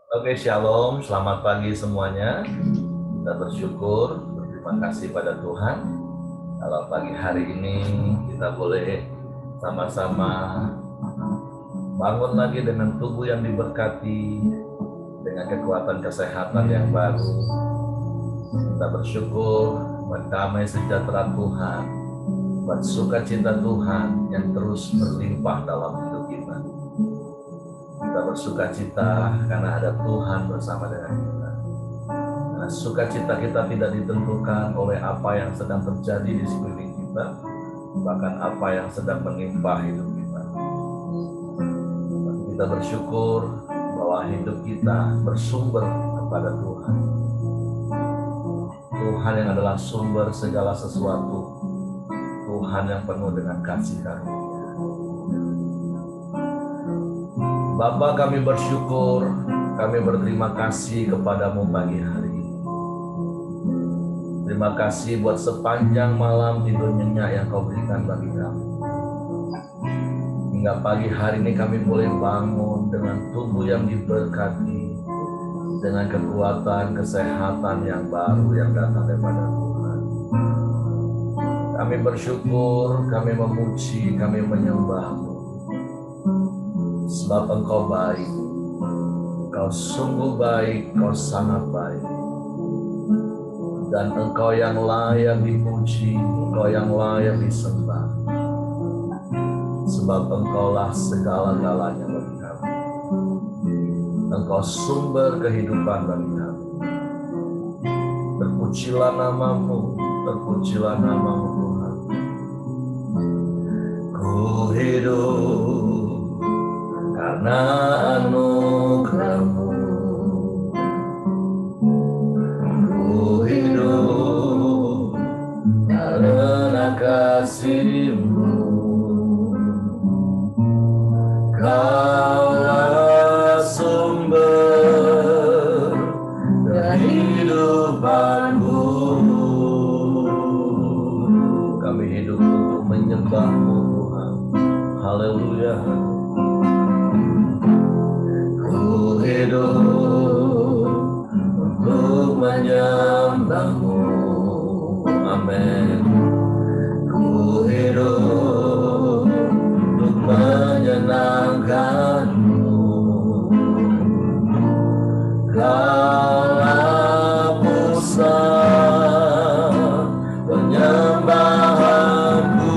Oke, shalom, selamat pagi semuanya. Kita bersyukur, berterima kasih pada Tuhan. Kalau pagi hari ini kita boleh sama-sama bangun lagi dengan tubuh yang diberkati, dengan kekuatan kesehatan yang baru. Kita bersyukur buat damai sejahtera Tuhan, buat sukacita Tuhan yang terus berlimpah dalam hidup kita. Kita bersukacita karena ada Tuhan bersama dengan kita. Karena sukacita kita tidak ditentukan oleh apa yang sedang terjadi di sekeliling kita, bahkan apa yang sedang menimpa hidup kita. Tapi kita bersyukur bahwa hidup kita bersumber kepada Tuhan. Tuhan yang adalah sumber segala sesuatu. Tuhan yang penuh dengan kasih karunia. Bapa, kami bersyukur, kami berterima kasih kepadamu pagi hari ini. Terima kasih buat sepanjang malam tidur nyenyak yang kau berikan bagi kami. Hingga pagi hari ini kami boleh bangun dengan tubuh yang diberkati, dengan kekuatan, kesehatan yang baru yang datang daripada Tuhan. Kami bersyukur, kami memuji, kami menyembah-Mu. Sebab Engkau baik, Engkau sungguh baik, Engkau sangat baik. Dan Engkau yang layak dipuji, Engkau yang layak disembah. Sebab Engkaulah segala-galanya bagi kami. Engkau sumber kehidupan bagi kami. Terpujilah nama-Mu, terpujilah nama-Mu Tuhan. Ku hidup karena anugerah-Mu, ku hidup karena kasih-Mu. Kaulah sumber kehidupan-Ku. Kami hidup untuk menyembah-Mu Tuhan. Haleluya. Hidup untuk menyembah-Mu, amin. Ku hidup untuk menyenangkan-Mu. Kaulah pusat penyembahan-Ku.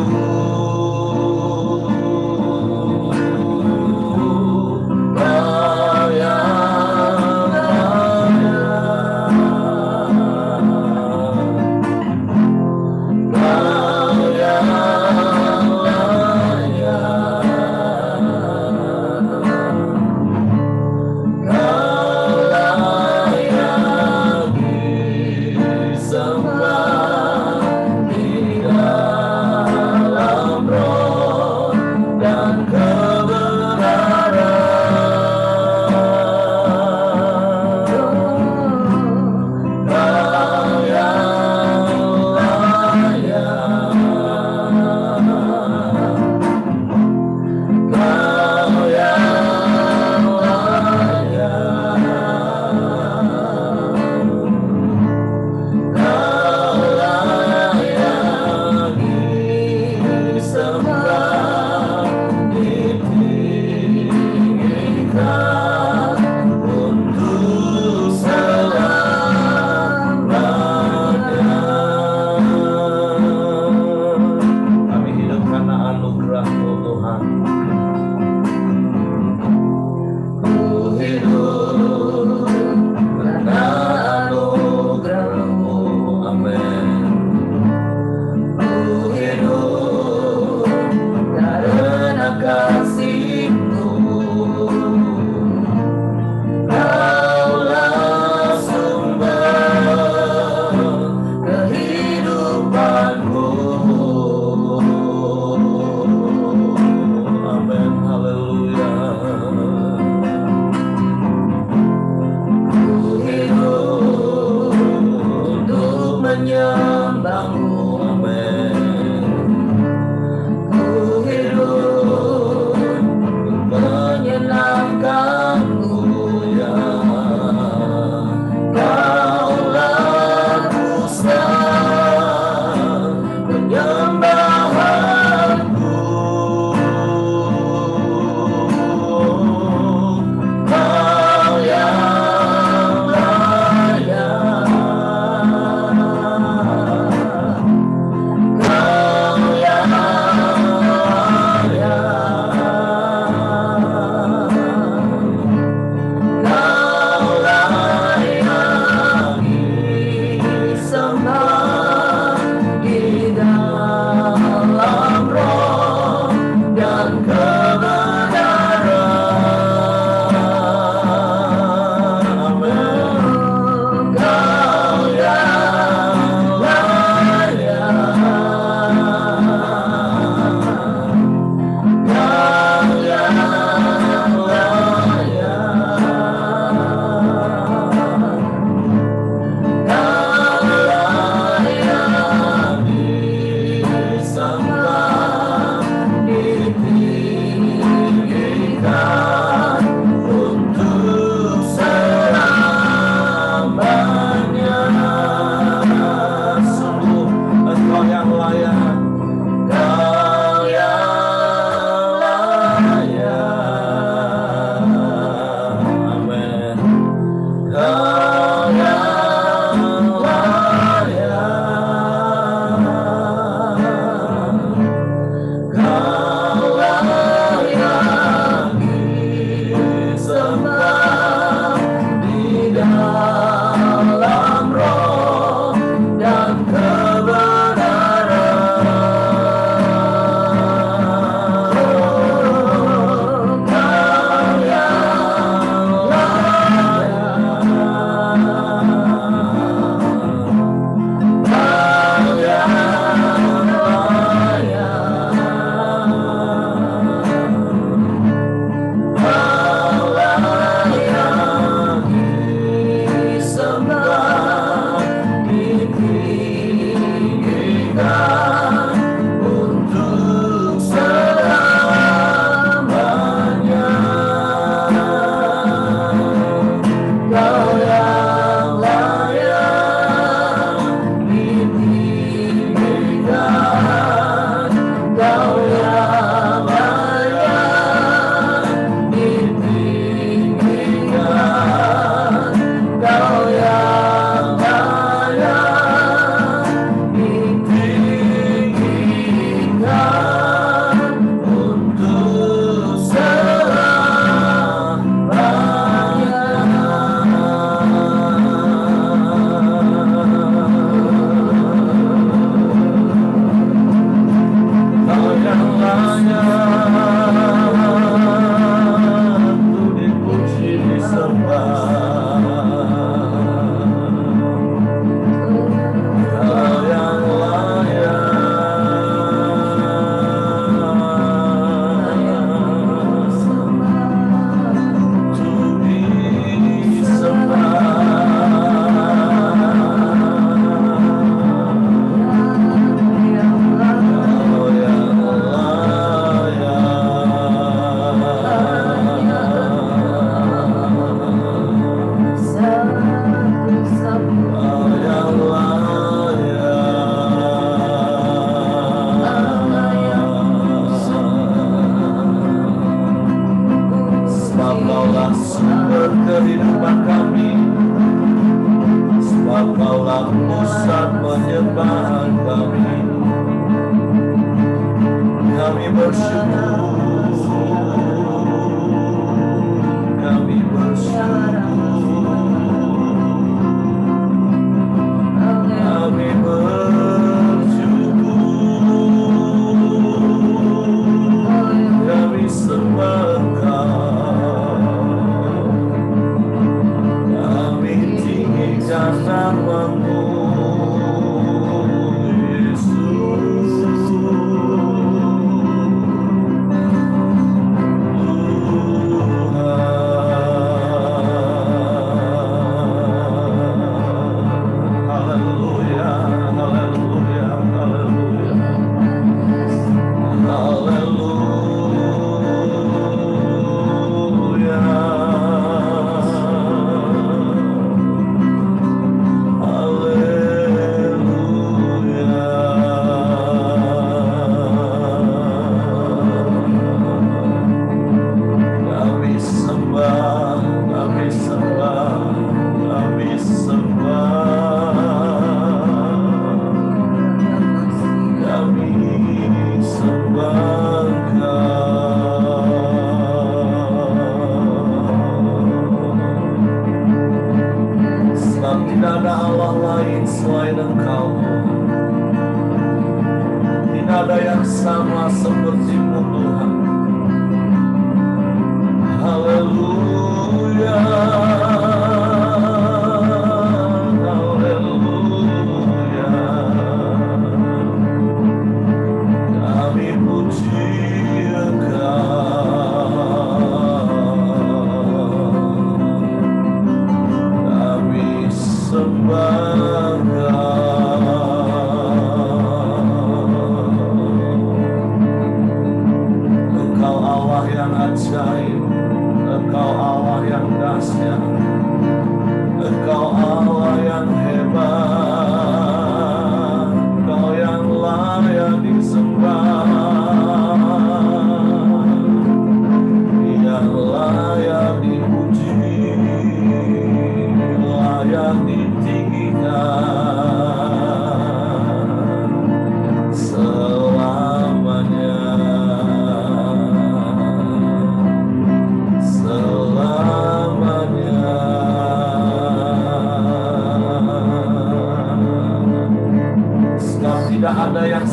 Kaulah sumber kehidupan kami, sebab Kaulah pusat penyembahan kami. Kami bersyukur, kami bersyukur, kami bersyukur, kami sembah Engkau, kami tinggikan nama-Mu,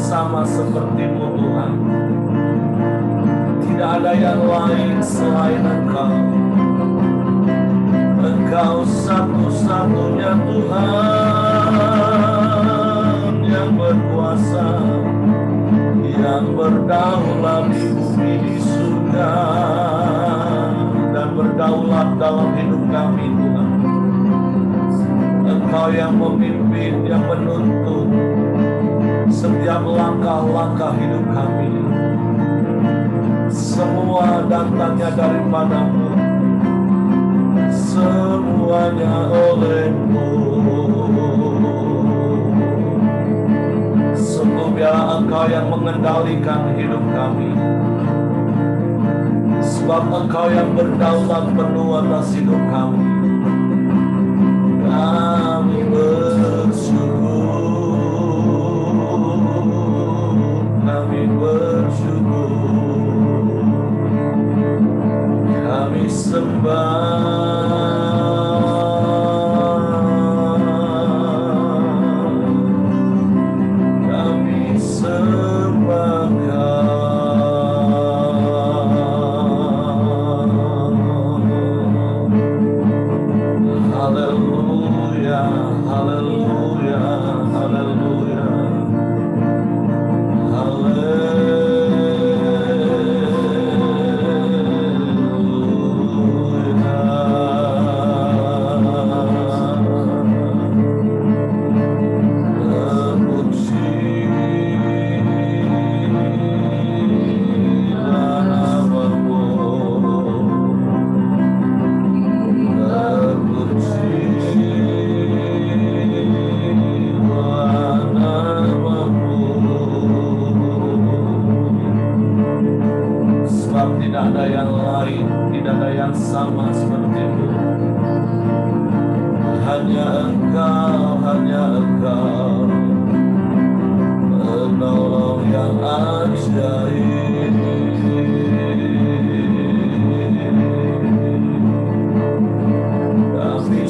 sama seperti-Mu Tuhan. Tidak ada yang lain selain Engkau. Engkau satu-satunya Tuhan yang berkuasa, yang berdaulat di bumi di surga dan berdaulat dalam hidup kami Tuhan. Engkau yang memimpin, yang menuntun setiap langkah-langkah hidup kami. Semua datangnya daripada-Mu, semuanya oleh-Mu. Sungguh biarlah Engkau yang mengendalikan hidup kami, sebab Engkau yang berdaulat penuh atas hidup kami. Kami bersyukur, kami bersyukur, kami sembah, kami sembah Kau. Haleluya, haleluya, haleluya, haleluya. seperti-Mu. Hanya Engkau, penolong yang ajaib. Kami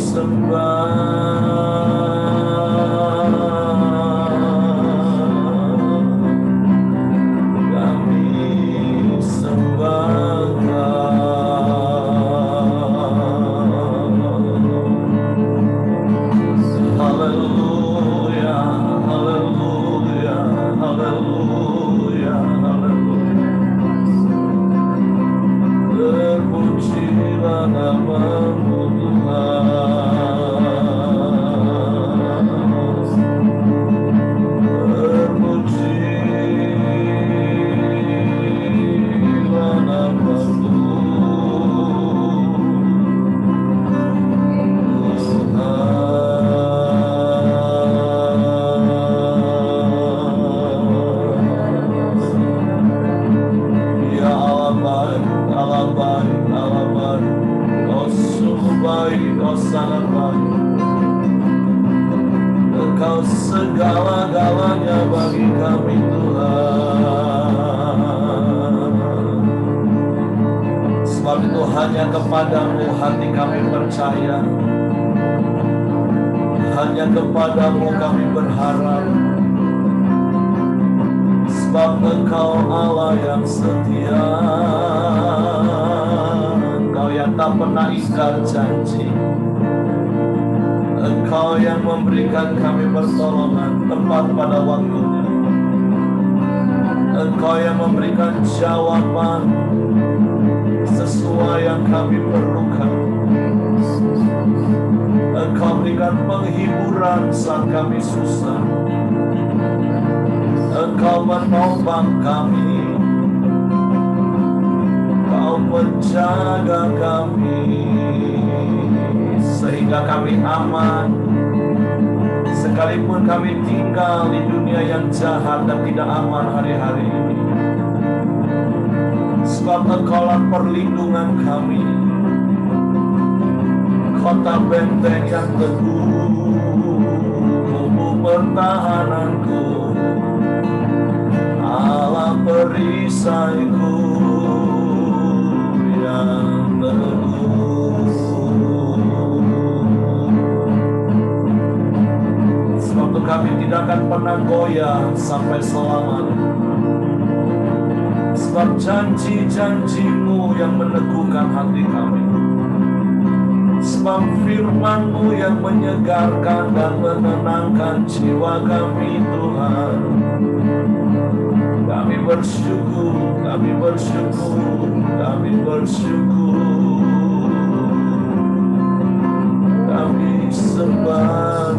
Engkau segala-galanya bagi kami Tuhan. Sebab itu hanya kepadamu hati kami percaya, hanya kepadamu kami berharap. Sebab Engkau Allah yang setia, Engkau yang tak pernah ingkar janji, Engkau yang memberikan kami pertolongan tepat pada waktunya. Engkau yang memberikan jawaban sesuai yang kami perlukan. Engkau berikan penghiburan saat kami susah. Engkau menopang kami. Engkau menjaga kami sehingga kami aman, sekalipun kami tinggal di dunia yang jahat dan tidak aman hari-hari ini. Sebab Engkaulah perlindungan kami, kota benteng yang teguh, kubu pertahananku, Allah perisaiku yang teguh. Kami tidak akan pernah goyah sampai selamanya. Sebab janji-janji-Mu yang meneguhkan hati kami. Sebab firman-Mu yang menyegarkan dan menenangkan jiwa kami Tuhan. Kami bersyukur, kami bersyukur, kami bersyukur. Kami sembahkan.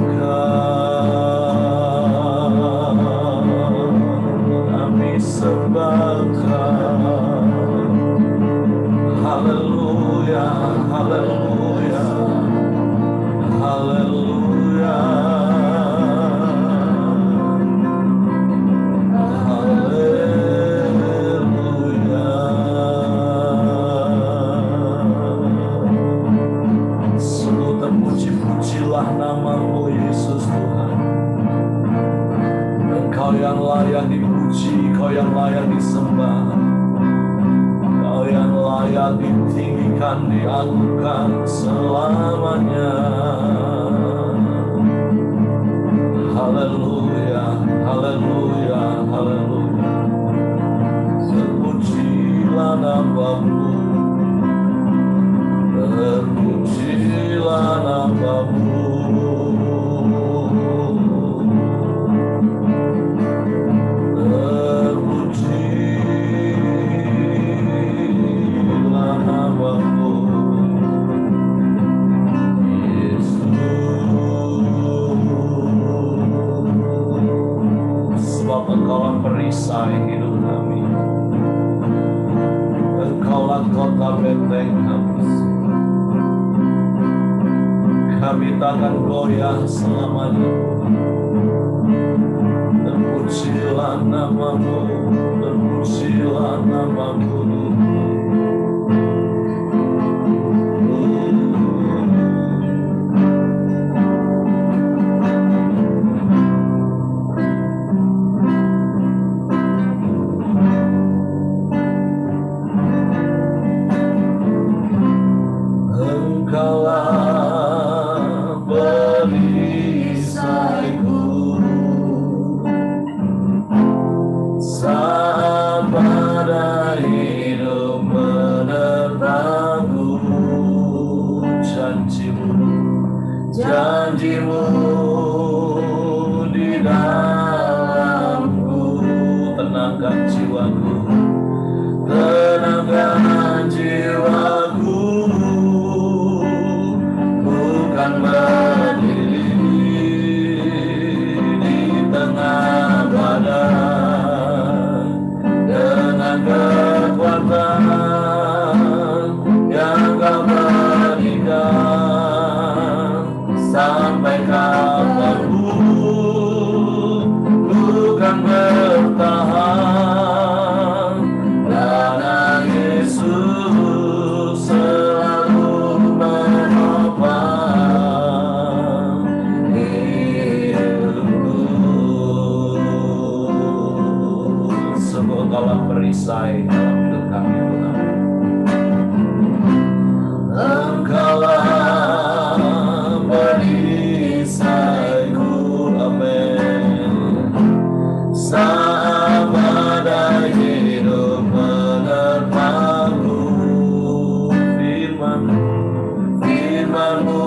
Haleluya, haleluya, haleluya, haleluya. Sungguh terpuji-pujilah nama-Mu Yesus Tuhan. Engkau yang layak dipuji, Kau yang layak disembah, Kau yang layak ditinggikan, diagungkan selamanya. Haleluya, haleluya, haleluya. Terpujilah nama-Mu, terpujilah nama-Mu. Engkaulah perisai hidup kami. Engkaulah kota benteng kami. Kami takkan goyah selamanya. Terpujilah nama-Mu, terpujilah nama-Mu. Engkaulah perisaiku saat badai hidup menerpaku. Janjimu di dalamku, tenangkan jiwaku, tenangkan jiwaku, bukan berdiri di tengah badai dengan kekuatan yang Kau berikan. Sampai kapanpun bukan bertahan, karena Yesus selalu menopang hidupku. Sungguh Engkaulah perisai dalam hidup kami, Tuhan. Engkaulah perisaiku, amin. Saat badai hidup menerpaku, firman-Mu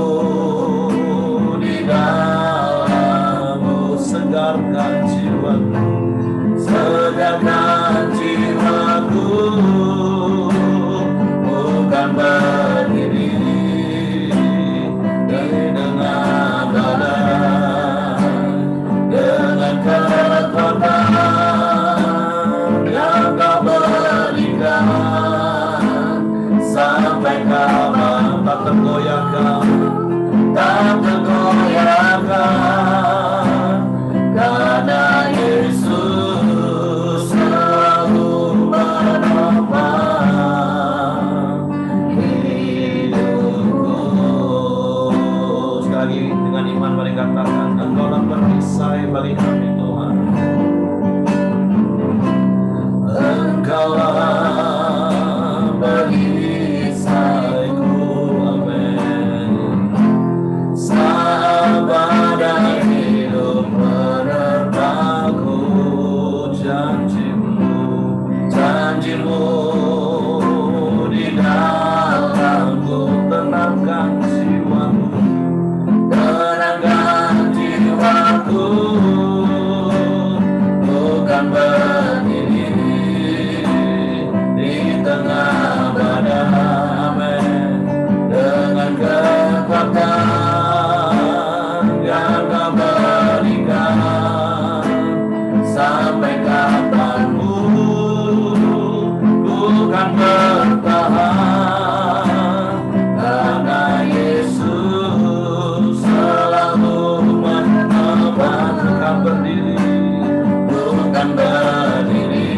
di dalamku, segarkan jiwaku, bukan berdiri dengan badai, dengan kekuatan yang Kau berikan. Sampai kapan tak tergoyahkan, karena Yesus selalu menopang hidupku. Sekali lagi dengan iman mari katakan, Engkaulah perisai bagi kami, Tuhan. Engkaulah perisaiku, amin. Saat badai hidup menerpaku, janjimu di dalamku, tenangkan jiwaku, bukan berdiri di tengah badai, dengan kekuatan yang Kau berikan. Sampai kapanpun bukan bertahan, karena Yesus selalu menopang. Bukan berdiri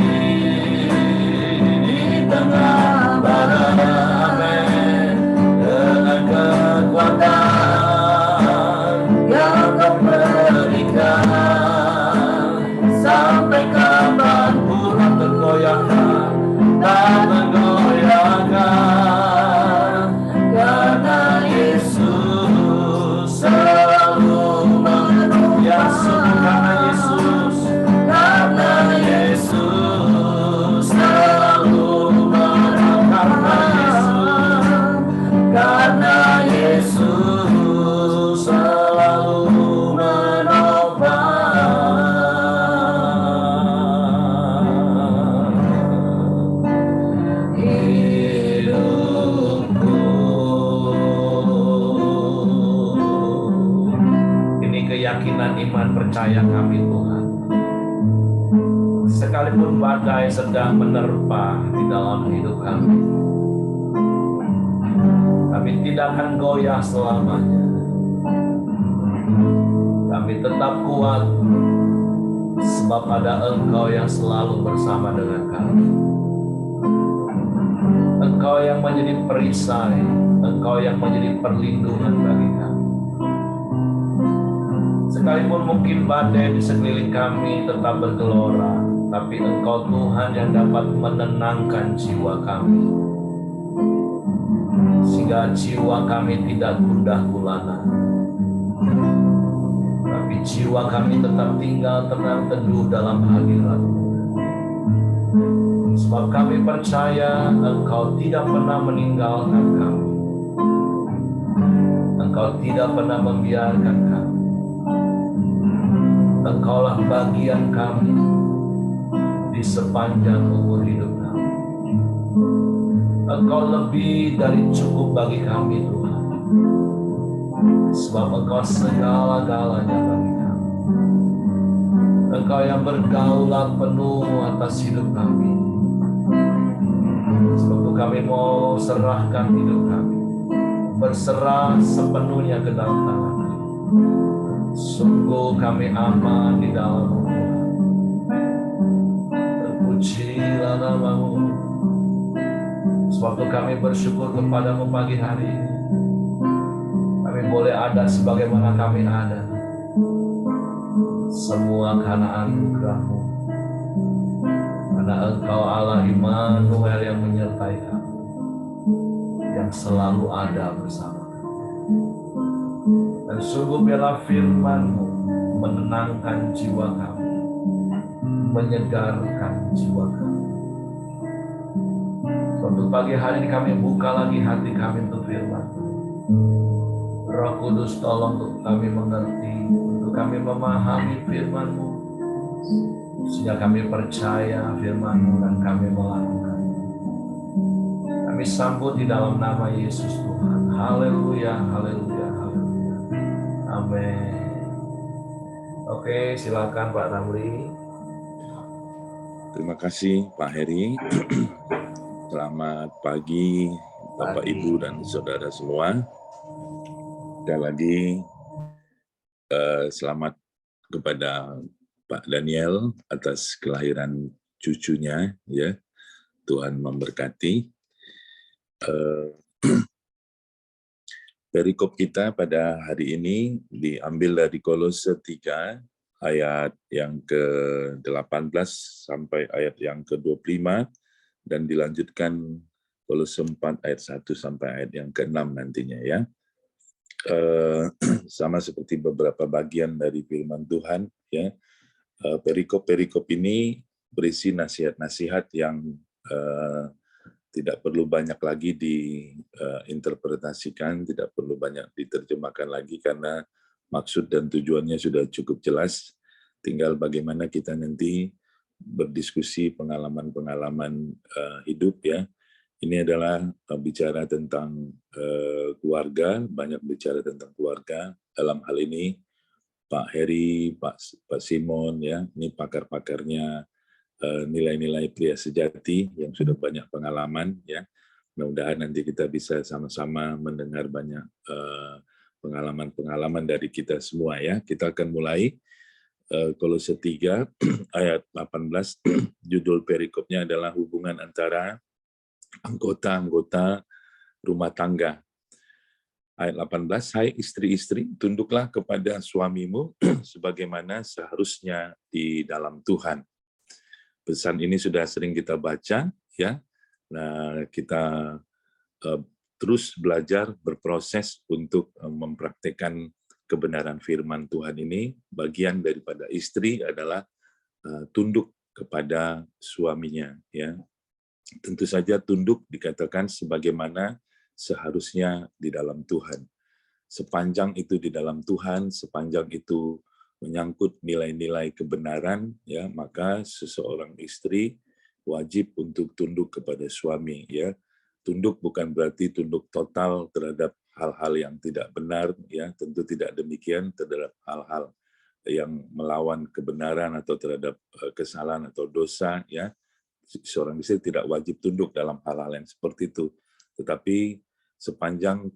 di tengah badai, dengan kekuatan yang Kau berikan. Sampai kapanpun tak tergoyahkan, karena Yesus selalu menopang. Ya sungguh karena Yesus selalu menopang, karena Yesus selalu menopang hidupku. Ini keyakinan iman percaya kami, Tuhan. Sekalipun badai sedang menerpa di dalam hidup kami, kami tidak akan goyah selamanya. Kami tetap kuat, sebab ada Engkau yang selalu bersama dengan kami. Engkau yang menjadi perisai, Engkau yang menjadi perlindungan bagi kami. Sekalipun mungkin badai di sekeliling kami tetap bergelora, tapi Engkau Tuhan yang dapat menenangkan jiwa kami. sehingga jiwa kami tidak gundah gulana, tapi jiwa kami tetap tinggal tenang teduh dalam hadirat-Mu. Sebab kami percaya Engkau tidak pernah meninggalkan kami. Engkau tidak pernah membiarkan kami. Engkaulah bagian kami di sepanjang umur hidup kami. Engkau lebih dari cukup bagi kami, Tuhan. Sebab Engkau segala-galanya bagi kami. Engkau yang berdaulat penuh atas hidup kami. Sebab itu kami mau serahkan hidup kami, berserah sepenuhnya ke dalam tangan-Mu. Sungguh kami aman di dalam-Mu. Terpujilah nama-Mu. Sebab itu kami bersyukur kepada-Mu pagi hari ini. Kami boleh ada sebagaimana kami ada. Semua karena anugerah-Mu. Karena Engkau Allah Immanuel yang menyertai kami, yang selalu ada bersama kami. Dan sungguh biarlah firman-Mu menenangkan jiwa kami, menyegarkan jiwa kami. Suatu pagi hari ini kami buka lagi hati kami untuk firman. Roh Kudus tolong untuk kami mengerti, untuk kami memahami firman-Mu, sehingga kami percaya firman-Mu dan kami melakukan. Kami sambut di dalam nama Yesus Tuhan. Haleluya, haleluya, haleluya. Amin. Oke, silakan Pak Ramli. Terima kasih Pak Heri. Selamat pagi Bapak, Ibu, dan saudara semua. Sekali lagi selamat kepada Pak Daniel atas kelahiran cucunya, ya. Tuhan memberkati. Perikop kita pada hari ini diambil dari Kolose 3 ayat yang ke-18 sampai ayat yang ke-25 dan dilanjutkan Kolose 4 ayat 1 sampai ayat yang ke-6 nantinya, ya. Sama seperti beberapa bagian dari firman Tuhan, ya. Perikop-perikop ini berisi nasihat-nasihat yang tidak perlu banyak lagi diinterpretasikan, tidak perlu banyak diterjemahkan lagi karena maksud dan tujuannya sudah cukup jelas. Tinggal bagaimana kita nanti berdiskusi pengalaman-pengalaman hidup, ya. Ini adalah bicara tentang keluarga, banyak bicara tentang keluarga. Dalam hal ini Pak Heri, Pak Simon, ya, ini pakar-pakarnya nilai-nilai pria sejati yang sudah banyak pengalaman, ya. Mudah-mudahan nanti kita bisa sama-sama mendengar banyak pengalaman-pengalaman dari kita semua, ya. Kita akan mulai Kolose 3 ayat 18. Judul perikopnya adalah hubungan antara anggota-anggota rumah tangga. Ayat 18, hai istri-istri, tunduklah kepada suamimu sebagaimana seharusnya di dalam Tuhan. Pesan ini sudah sering kita baca, ya. Nah, kita terus belajar, berproses untuk mempraktikkan kebenaran firman Tuhan ini. Bagian daripada istri adalah tunduk kepada suaminya, ya. Tentu saja tunduk dikatakan sebagaimana seharusnya di dalam Tuhan. Sepanjang itu di dalam Tuhan, sepanjang itu menyangkut nilai-nilai kebenaran, ya, maka seseorang istri wajib untuk tunduk kepada suami, ya. Tunduk bukan berarti tunduk total terhadap hal-hal yang tidak benar, ya. Tentu tidak demikian terhadap hal-hal yang melawan kebenaran atau terhadap kesalahan atau dosa, ya. Seorang istri tidak wajib tunduk dalam hal-hal yang seperti itu. Tetapi sepanjang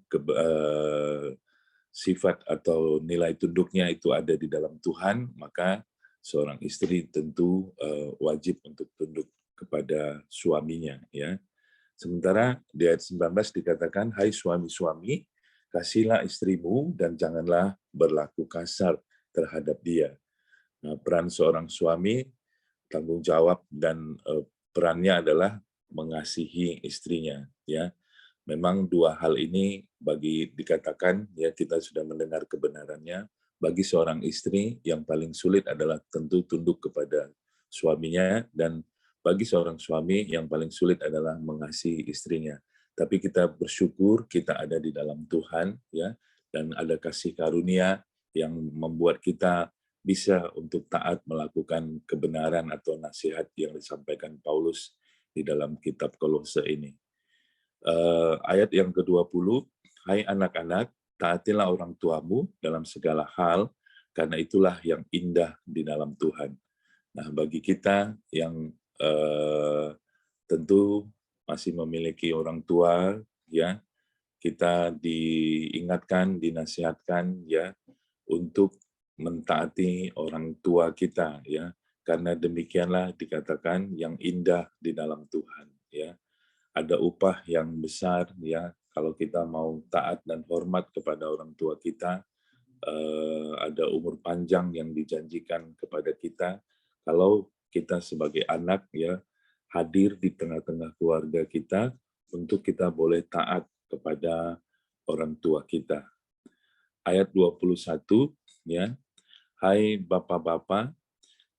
sifat atau nilai tunduknya itu ada di dalam Tuhan, maka seorang istri tentu wajib untuk tunduk kepada suaminya, ya. Sementara di ayat 19 dikatakan, hai suami-suami, kasihilah istrimu dan janganlah berlaku kasar terhadap dia. Nah, peran seorang suami, tanggung jawab dan perannya adalah mengasihi istrinya, ya. memang dua hal ini bagi dikatakan ya kita sudah mendengar kebenarannya, bagi seorang istri yang paling sulit adalah tentu tunduk kepada suaminya, dan bagi seorang suami yang paling sulit adalah mengasihi istrinya. Tapi kita bersyukur kita ada di dalam Tuhan ya, dan ada kasih karunia yang membuat kita bisa untuk taat melakukan kebenaran atau nasihat yang disampaikan Paulus di dalam kitab Kolose ini. Ayat yang ke-20, hai anak-anak, taatilah orang tuamu dalam segala hal, karena itulah yang indah di dalam Tuhan. Nah, bagi kita yang tentu masih memiliki orang tua, ya, kita diingatkan, dinasihatkan, ya, untuk mentaati orang tua kita, ya, karena demikianlah dikatakan yang indah di dalam Tuhan, ya. Ada upah yang besar, ya, kalau kita mau taat dan hormat kepada orang tua kita. Ada umur panjang yang dijanjikan kepada kita kalau kita sebagai anak ya hadir di tengah-tengah keluarga kita untuk kita boleh taat kepada orang tua kita. Ayat 21 ya, hai bapak-bapak,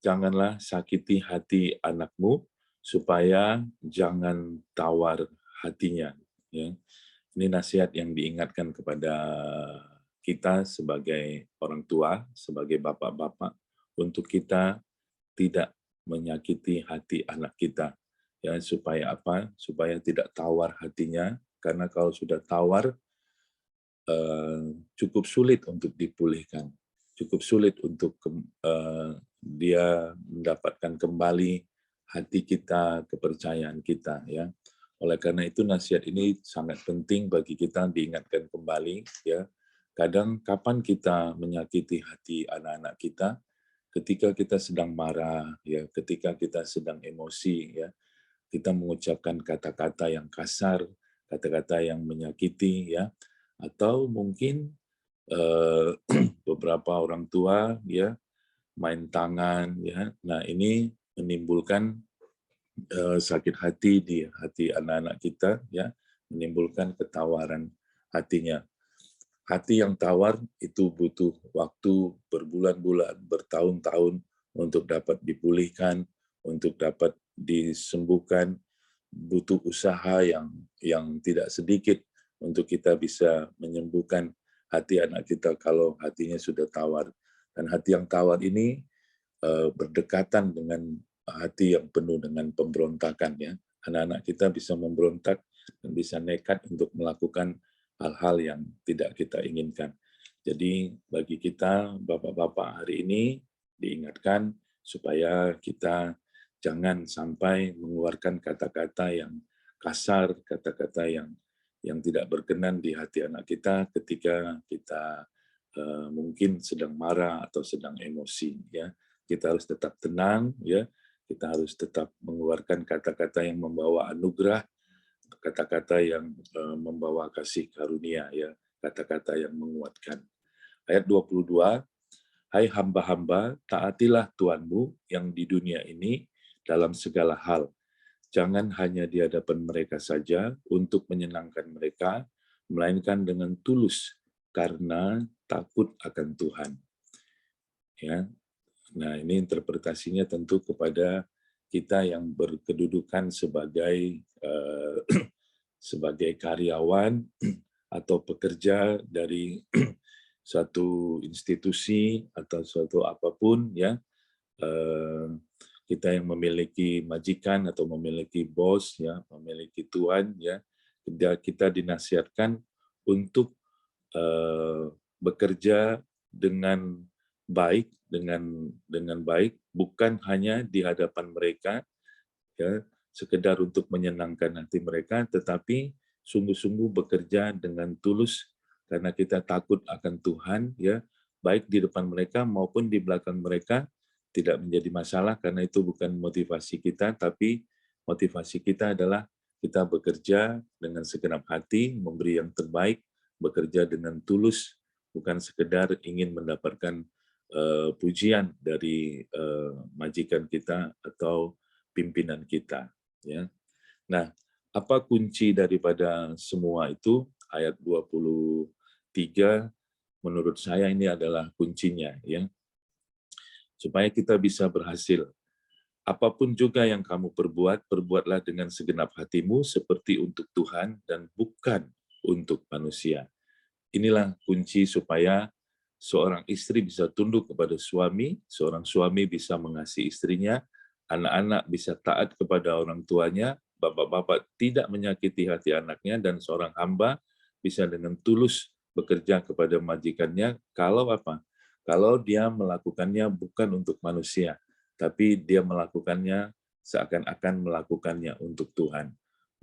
janganlah sakiti hati anakmu supaya jangan tawar hatinya, ya. Ini nasihat yang diingatkan kepada kita sebagai orang tua, sebagai bapak-bapak, untuk kita tidak menyakiti hati anak kita. Ya, supaya apa? Supaya tidak tawar hatinya, karena kalau sudah tawar, cukup sulit untuk dipulihkan. Cukup sulit untuk dia mendapatkan kembali hati kita, kepercayaan kita. Ya. Oleh karena itu nasihat ini sangat penting bagi kita diingatkan kembali. Ya. Kadang kapan kita menyakiti hati anak-anak kita? Ketika kita sedang marah, ya, ketika kita sedang emosi, ya, kita mengucapkan kata-kata yang kasar, kata-kata yang menyakiti, ya, atau mungkin beberapa orang tua, ya, main tangan, ya. Nah ini menimbulkan sakit hati di hati anak-anak kita, ya, menimbulkan ketawaran hatinya. Hati yang tawar itu butuh waktu berbulan-bulan, bertahun-tahun untuk dapat dipulihkan, untuk dapat disembuhkan, butuh usaha yang tidak sedikit untuk kita bisa menyembuhkan hati anak kita kalau hatinya sudah tawar. Dan hati yang tawar ini berdekatan dengan hati yang penuh dengan pemberontakan, ya. Anak-anak kita bisa memberontak dan bisa nekat untuk melakukan hal-hal yang tidak kita inginkan. Jadi bagi kita bapak-bapak hari ini diingatkan supaya kita jangan sampai mengeluarkan kata-kata yang kasar, kata-kata yang tidak berkenan di hati anak kita ketika kita mungkin sedang marah atau sedang emosi, ya. Kita harus tetap tenang, ya. Kita harus tetap mengeluarkan kata-kata yang membawa anugerah, kata-kata yang membawa kasih karunia, ya, kata-kata yang menguatkan. Ayat 22, hai hamba-hamba, taatilah Tuhanmu yang di dunia ini dalam segala hal. Jangan hanya di hadapan mereka saja untuk menyenangkan mereka, melainkan dengan tulus karena takut akan Tuhan. Ya. Nah, ini interpretasinya tentu kepada kita yang berkedudukan sebagai sebagai karyawan atau pekerja dari suatu institusi atau suatu apapun, ya. Kita yang memiliki majikan atau memiliki bos, ya, memiliki tuan, ya. Kita dinasihatkan untuk bekerja dengan baik, dengan baik, bukan hanya di hadapan mereka, ya, sekedar untuk menyenangkan hati mereka, tetapi sungguh-sungguh bekerja dengan tulus karena kita takut akan Tuhan, ya, baik di depan mereka maupun di belakang mereka tidak menjadi masalah karena itu bukan motivasi kita, tapi motivasi kita adalah kita bekerja dengan segenap hati, memberi yang terbaik, bekerja dengan tulus, bukan sekedar ingin mendapatkan pujian dari majikan kita atau pimpinan kita, ya. Nah, Apa kunci daripada semua itu? Ayat 23 menurut saya ini adalah kuncinya, ya. Supaya kita bisa berhasil. Apapun juga yang kamu perbuat, perbuatlah dengan segenap hatimu seperti untuk Tuhan dan bukan untuk manusia. Inilah kunci supaya seorang istri bisa tunduk kepada suami, seorang suami bisa mengasihi istrinya, anak-anak bisa taat kepada orang tuanya, bapak-bapak tidak menyakiti hati anaknya, dan seorang hamba bisa dengan tulus bekerja kepada majikannya. Kalau apa? Kalau dia melakukannya bukan untuk manusia, tapi dia melakukannya seakan-akan melakukannya untuk Tuhan.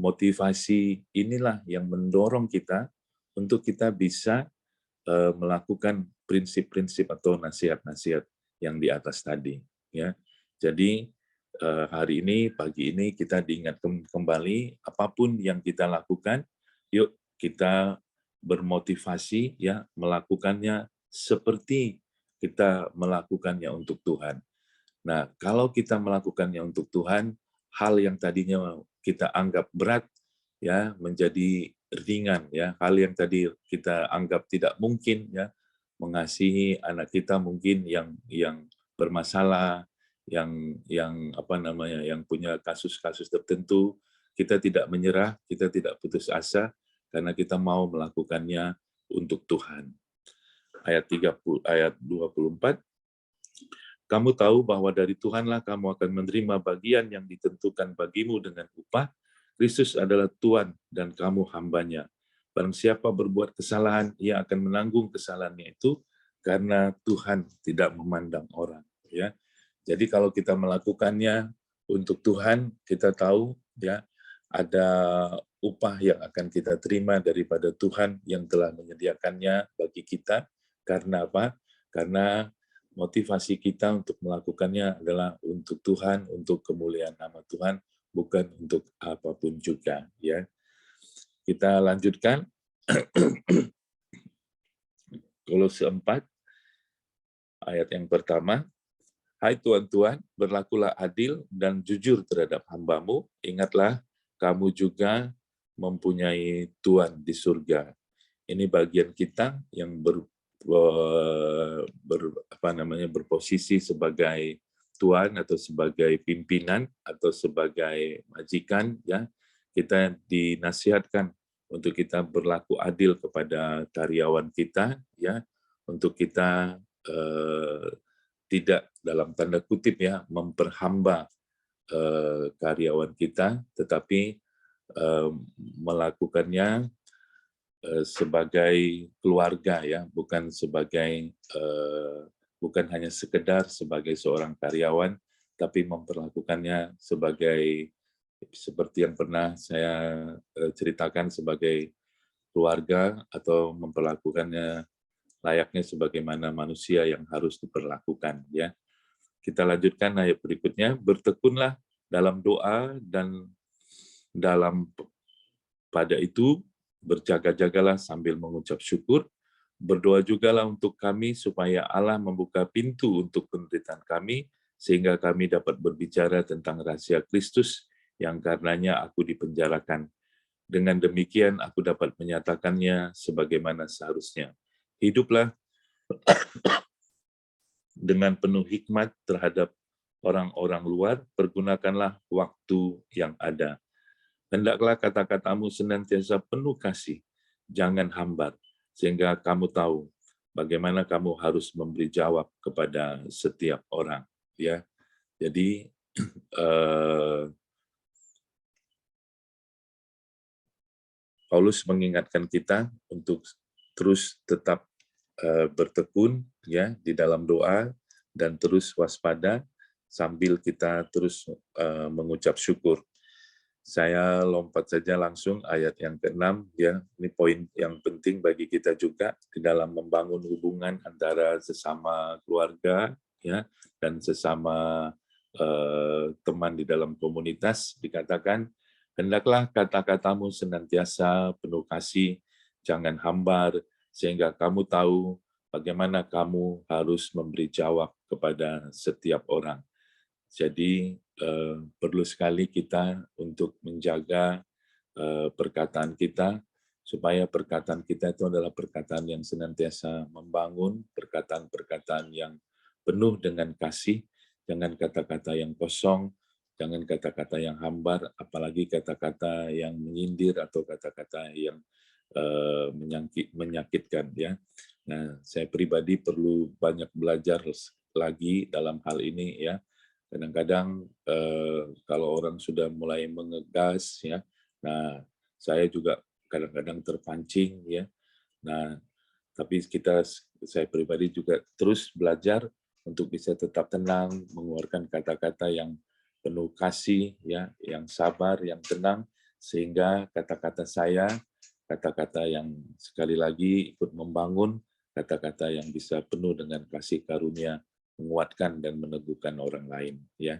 Motivasi inilah yang mendorong kita untuk kita bisa melakukan prinsip-prinsip atau nasihat-nasihat yang di atas tadi, ya. Jadi hari ini, pagi ini kita diingatkan kembali apapun yang kita lakukan, yuk kita bermotivasi ya melakukannya seperti kita melakukannya untuk Tuhan. Nah, kalau kita melakukannya untuk Tuhan, hal yang tadinya kita anggap berat ya menjadi ringan ya. Hal yang tadi kita anggap tidak mungkin ya, mengasihi anak kita mungkin yang bermasalah, yang apa namanya, yang punya kasus-kasus tertentu, kita tidak menyerah, kita tidak putus asa karena kita mau melakukannya untuk Tuhan. Ayat 24, kamu tahu bahwa dari Tuhanlah kamu akan menerima bagian yang ditentukan bagimu dengan upah. Kristus adalah Tuhan dan kamu hambanya. Barang siapa berbuat kesalahan, ia akan menanggung kesalahannya itu karena Tuhan tidak memandang orang. Ya, jadi kalau kita melakukannya untuk Tuhan, kita tahu ya ada upah yang akan kita terima daripada Tuhan yang telah menyediakannya bagi kita. Karena apa? Karena motivasi kita untuk melakukannya adalah untuk Tuhan, untuk kemuliaan nama Tuhan, bukan untuk apapun juga. Ya, kita lanjutkan. Kolose 4 ayat yang pertama. Hai Tuhan-Tuhan, berlakulah adil dan jujur terhadap hambamu. Ingatlah, kamu juga mempunyai Tuhan di surga. Ini bagian kita yang berposisi sebagai tuan atau sebagai pimpinan atau sebagai majikan, ya. Kita dinasihatkan untuk kita berlaku adil kepada karyawan kita, ya, untuk kita tidak dalam tanda kutip ya memperhamba karyawan kita, tetapi melakukannya sebagai keluarga ya, bukan sebagai bukan hanya sekedar sebagai seorang karyawan, tapi memperlakukannya sebagai seperti yang pernah saya ceritakan sebagai keluarga, atau memperlakukannya layaknya sebagaimana manusia yang harus diperlakukan ya. Kita lanjutkan ayat berikutnya, bertekunlah dalam doa dan dalam pada itu berjaga-jagalah sambil mengucap syukur, berdoa jugalah untuk kami supaya Allah membuka pintu untuk penderitaan kami, sehingga kami dapat berbicara tentang rahasia Kristus yang karenanya aku dipenjarakan. Dengan demikian aku dapat menyatakannya sebagaimana seharusnya. Hiduplah dengan penuh hikmat terhadap orang-orang luar, pergunakanlah waktu yang ada. Hendaklah kata-katamu senantiasa penuh kasih, jangan hambar, sehingga kamu tahu bagaimana kamu harus memberi jawab kepada setiap orang. Ya, jadi Paulus mengingatkan kita untuk terus tetap bertekun ya di dalam doa dan terus waspada sambil kita terus mengucap syukur. Saya lompat saja langsung ayat yang ke-6 ya. Ini poin yang penting bagi kita juga di dalam membangun hubungan antara sesama keluarga ya dan sesama teman di dalam komunitas. Dikatakan, hendaklah kata-katamu senantiasa penuh kasih, jangan hambar, sehingga kamu tahu bagaimana kamu harus memberi jawab kepada setiap orang. Jadi perlu sekali kita untuk menjaga perkataan kita, supaya perkataan kita itu adalah perkataan yang senantiasa membangun, perkataan-perkataan yang penuh dengan kasih, jangan kata-kata yang kosong, jangan kata-kata yang hambar, apalagi kata-kata yang menyindir atau kata-kata yang menyakitkan, ya. Nah, saya pribadi perlu banyak belajar lagi dalam hal ini, ya. Kadang-kadang kalau orang sudah mulai mengegas, ya, nah saya juga kadang-kadang terpancing, ya. Nah, tapi saya pribadi juga terus belajar untuk bisa tetap tenang, mengeluarkan kata-kata yang penuh kasih, ya, yang sabar, yang tenang, sehingga kata-kata saya, kata-kata yang sekali lagi ikut membangun, kata-kata yang bisa penuh dengan kasih karunia, menguatkan dan meneguhkan orang lain, ya.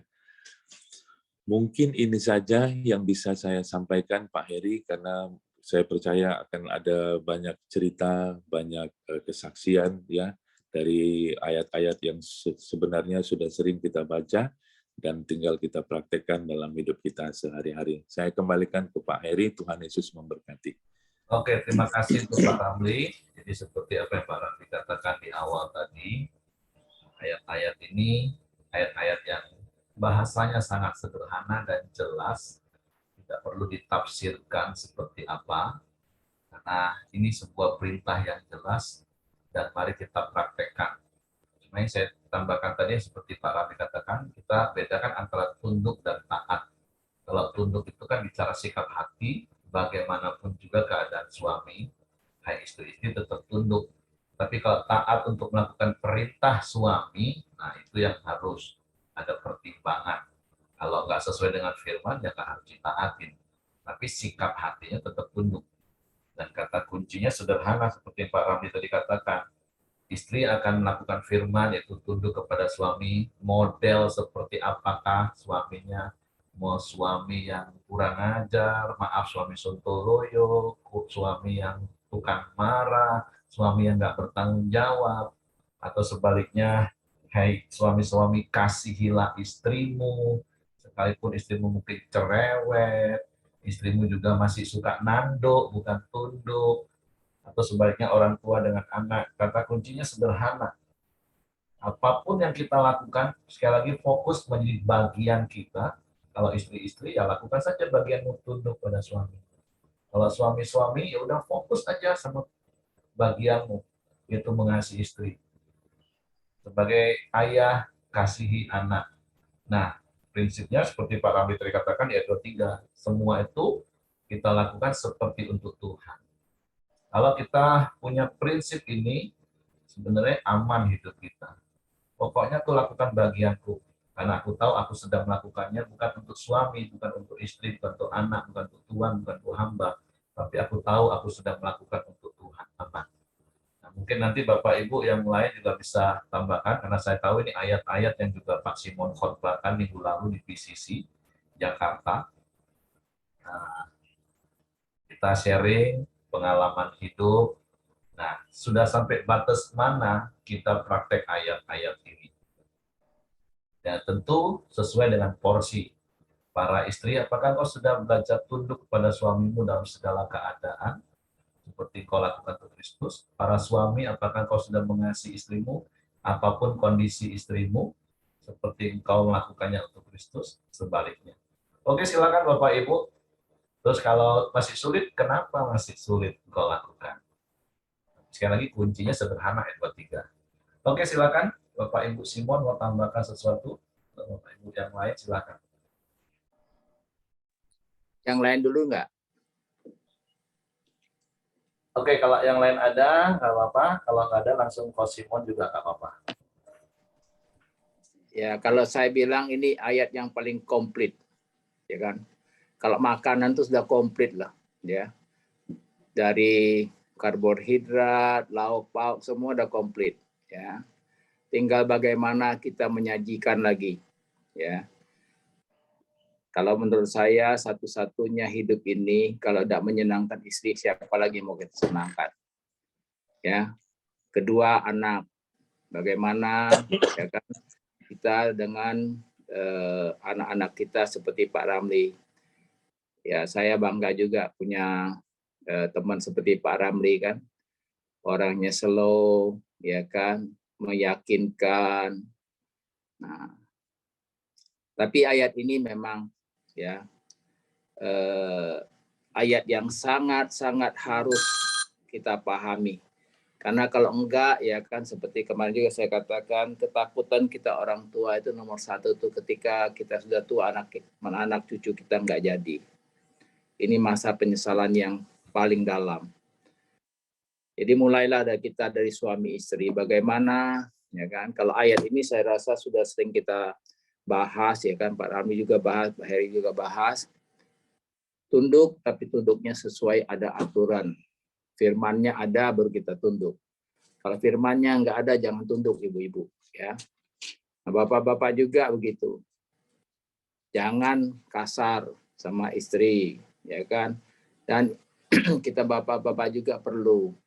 Mungkin ini saja yang bisa saya sampaikan, Pak Heri, karena saya percaya akan ada banyak cerita, banyak kesaksian, ya, dari ayat-ayat yang sebenarnya sudah sering kita baca dan tinggal kita praktekkan dalam hidup kita sehari-hari. Saya kembalikan ke Pak Heri. Tuhan Yesus memberkati. Oke, terima kasih untuk Pak Ramli. Jadi seperti apa yang Pak Ramli katakan di awal tadi, ayat-ayat ini ayat-ayat yang bahasanya sangat sederhana dan jelas, tidak perlu ditafsirkan seperti apa, karena ini sebuah perintah yang jelas dan mari kita praktekkan. Cuma yang saya tambahkan tadi seperti Pak Ramli katakan, kita bedakan antara tunduk dan taat. Kalau tunduk itu kan bicara sikap hati, bagaimanapun juga keadaan suami, hai istri-istri tetap tunduk. Tapi kalau taat untuk melakukan perintah suami, nah itu yang harus ada pertimbangan. Kalau nggak sesuai dengan firman, ya nggak harus ditaatin. Tapi sikap hatinya tetap tunduk. Dan kata kuncinya sederhana, seperti Pak Ramli tadi katakan. Istri akan melakukan firman, yaitu tunduk kepada suami. Model seperti apakah suaminya? Mau suami yang kurang ajar, maaf suami sontoloyo, suami yang tukang marah, suami yang nggak bertanggung jawab, atau sebaliknya, hai suami-suami kasihilah istrimu, sekalipun istrimu mungkin cerewet, istrimu juga masih suka nanduk, bukan tunduk, atau sebaliknya orang tua dengan anak. Kata kuncinya sederhana. Apapun yang kita lakukan, sekali lagi fokus menjadi bagian kita. Kalau istri-istri, ya lakukan saja bagianmu tunduk pada suami. Kalau suami-suami, ya udah fokus aja sama bagianmu, yaitu mengasihi istri. Sebagai ayah, kasihi anak. Nah, prinsipnya seperti Pak Ramli tadi katakan, yaitu 3. Semua itu kita lakukan seperti untuk Tuhan. Kalau kita punya prinsip ini, sebenarnya aman hidup kita. Pokoknya aku lakukan bagianku. Karena aku tahu aku sedang melakukannya bukan untuk suami, bukan untuk istri, bukan untuk anak, bukan untuk tuan, bukan untuk hamba. Tapi aku tahu aku sedang melakukan untuk Tuhan. Aman. Nah, mungkin nanti Bapak Ibu yang lain juga bisa tambahkan, karena saya tahu ini ayat-ayat yang juga Pak Simon khotbahkan minggu lalu di PCC Jakarta. Nah, kita sharing pengalaman hidup. Nah, sudah sampai batas mana kita praktek ayat-ayat ini? Ya, tentu sesuai dengan porsi. Para istri, apakah kau sudah belajar tunduk kepada suamimu dalam segala keadaan, seperti kau lakukan untuk Kristus? Para suami, apakah kau sudah mengasihi istrimu, apapun kondisi istrimu, seperti engkau melakukannya untuk Kristus? Sebaliknya. Oke, silakan Bapak Ibu. Terus kalau masih sulit, kenapa masih sulit kau lakukan? Sekali lagi kuncinya sederhana, ayat 3. Oke, silakan Bapak Ibu Simon mau tambahkan sesuatu. Bapak Ibu yang lain silakan. Yang lain dulu nggak? Oke, kalau yang lain ada nggak apa-apa. Kalau nggak ada langsung ke Simon juga nggak apa-apa. Ya, kalau saya bilang ini ayat yang paling komplit, ya kan? Kalau makanan itu sudah komplit lah, ya. Dari karbohidrat, lauk pauk semua udah komplit, ya. Tinggal bagaimana kita menyajikan lagi, ya. Kalau menurut saya satu-satunya hidup ini kalau tidak menyenangkan istri, siapa lagi mau kita senangkan? Ya. Kedua, anak. Bagaimana, ya kan? Kita dengan anak-anak kita seperti Pak Ramli, Ya, saya bangga juga punya teman seperti Pak Ramli kan. Orangnya slow, ya kan, meyakinkan. Nah, tapi ayat ini memang ya ayat yang sangat-sangat harus kita pahami. Karena kalau enggak, ya kan seperti kemarin juga saya katakan, ketakutan kita orang tua itu nomor satu tuh ketika kita sudah tua, anak cucu kita enggak jadi. Ini masa penyesalan yang paling dalam. Jadi mulailah dari suami istri, bagaimana, ya kan? Kalau ayat ini saya rasa sudah sering kita bahas, ya kan? Pak Rami juga bahas, Pak Heri juga bahas. Tunduk, tapi tunduknya sesuai ada aturan. Firmannya ada, baru kita tunduk. Kalau firmannya nggak ada, jangan tunduk, ibu-ibu. Ya, nah, bapak-bapak juga begitu. Jangan kasar sama istri, ya kan? Dan kita bapak-bapak juga perlu.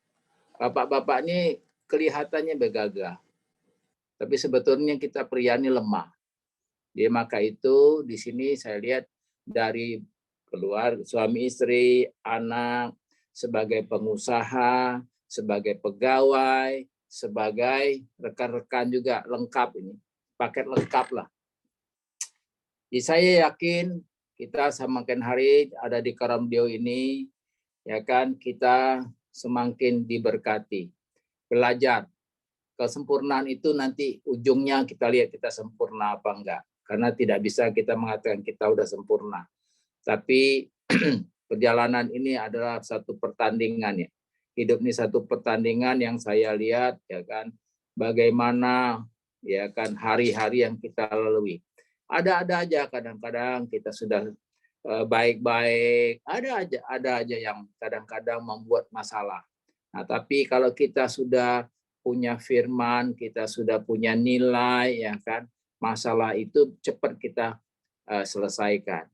Bapak-bapak ini kelihatannya bergagah, tapi sebetulnya kita pria ini lemah. Jadi maka itu di sini saya lihat dari keluar suami istri, anak, sebagai pengusaha, sebagai pegawai, sebagai rekan-rekan juga lengkap ini, paket lengkap lah. Jadi saya yakin kita semakin hari ada di Karamdio ini, ya kan, kita semakin diberkati. Belajar. Kesempurnaan itu nanti ujungnya kita lihat kita sempurna apa enggak. Karena tidak bisa kita mengatakan kita udah sempurna. Tapi perjalanan ini adalah satu pertandingan ya. Hidup ini satu pertandingan yang saya lihat ya kan bagaimana ya kan hari-hari yang kita lalui. Ada aja kadang-kadang kita sudah baik-baik, ada aja yang kadang-kadang membuat masalah. Nah, tapi kalau kita sudah punya firman, kita sudah punya nilai ya kan, masalah itu cepat kita selesaikan.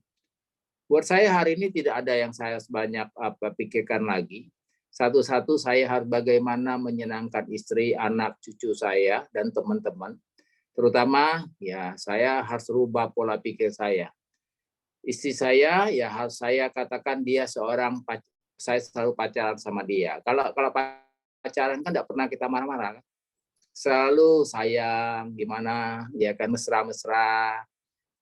Buat saya hari ini tidak ada yang saya sebanyak pikirkan lagi. Satu-satu saya harus bagaimana menyenangkan istri, anak, cucu saya, dan teman-teman. Terutama ya saya harus rubah pola pikir saya. Istri saya ya harus saya katakan dia seorang, saya selalu pacaran sama dia. Kalau pacaran kan tidak pernah kita marah-marah. Selalu sayang, gimana, ya kan mesra-mesra.